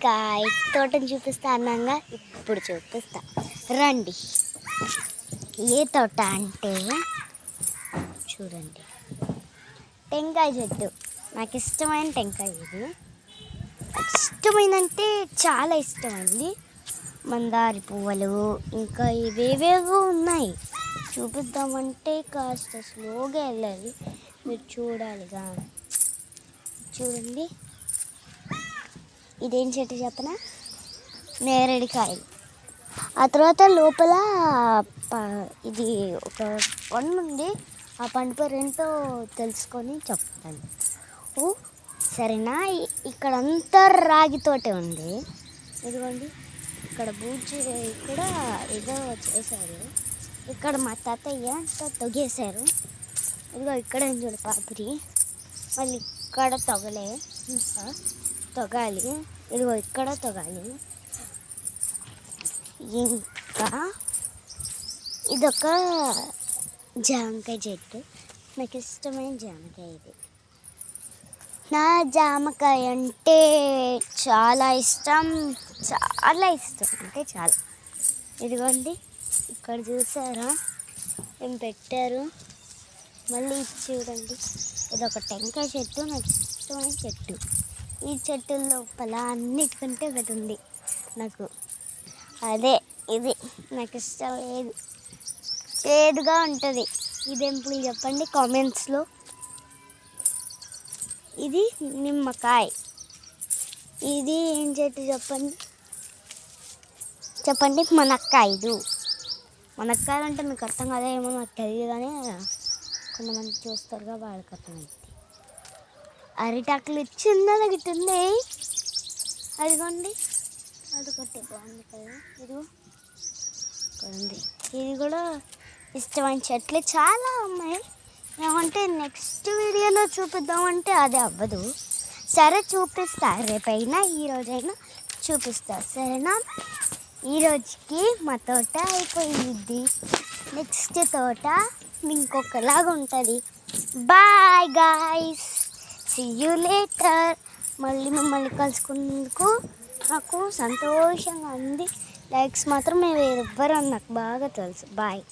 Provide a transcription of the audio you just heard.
Guys తోటని చూపిస్తా అన్నాగా ఇప్పుడు చూపిస్తా రండి. ఏ తోట అంటే చూడండి, టెంకాయ చెట్టు. నాకు ఇష్టమైన టెంకాయ ఇది. ఇష్టమైనంటే చాలా ఇష్టమైంది. మందారి పువ్వులు ఇంకా ఇవేవేవో ఉన్నాయి. చూపిద్దామంటే కాస్త స్లోగా వెళ్ళాలి, మీరు చూడాలిగా. చూడండి, ఇదేం చెట్టు చెప్పనా, నేరేడుకాయలు. ఆ తర్వాత లోపల ఇది ఒక పండు ఉంది. ఆ పండు పేరు ఏంటో తెలుసుకొని చెప్తాను, సరేనా. ఇక్కడంతా రాగితోటే ఉంది. ఇదిగోండి, ఇక్కడ బూజు కూడా ఏదో చేశారు. ఇక్కడ మా తాతయ్య అంతా తొగేశారు. ఇదిగో ఇక్కడ ఏం చూడు పాపిరి, మళ్ళీ ఇక్కడ తొగలే, ఇంకా తొగాలి. ఇదిగో ఇక్కడ తొగాలి. ఇంకా ఇదొక జామకాయ చెట్టు. నాకు ఇష్టమైన జామకాయ ఇది. నా జామకాయ అంటే చాలా ఇష్టం, చాలా ఇష్టం అంటే చాలా. ఇదిగోండి, ఇక్కడ చూసారా ఏం పెట్టారు. మళ్ళీ చూడండి, ఇదొక టెంకాయ చెట్టు. నాకు ఇష్టమైన చెట్టు. ఈ చెట్టు లోపల అన్నిటికంటే ఒకటి ఉంది నాకు, అదే ఇది. నాకు ఇష్టం ఏది చేదుగా ఉంటుంది. ఇదేం పులి చెప్పండి కామెంట్స్లో. ఇది నిమ్మకాయ. ఇది ఏం చెట్టు చెప్పండి చెప్పండి. మునక్కాయలు. మునక్కాయలు అంటే మీకు అర్థం కదా, ఏమో నాకు తెలియదు, కానీ కొంతమంది చూస్తారుగా, వాళ్ళకి అర్థమైంది. అరిటాకులు చిన్నది ఒకటి ఉంది, అదిగోండి, అదొకటి బాగుంది కదా. ఇదిగో ఉంది. ఇది కూడా ఇష్టమైన చెట్లు చాలా ఉన్నాయి. ఏమంటే నెక్స్ట్ వీడియోలో చూపిద్దామంటే అది అవ్వదు. సరే చూపిస్తా, రేపైనా ఈరోజైనా చూపిస్తా, సరేనా. ఈరోజుకి మా తోట అయిపోయింది. నెక్స్ట్ తోట ఇంకొకలాగా ఉంటుంది. Bye guys, see you later. మళ్ళీ మిమ్మల్ని కలుసుకున్నందుకు నాకు సంతోషంగా ఉంది. లైక్స్ మాత్రం మేము ఎవ్వరని నాకు బాగా తెలుసు. బాయ్.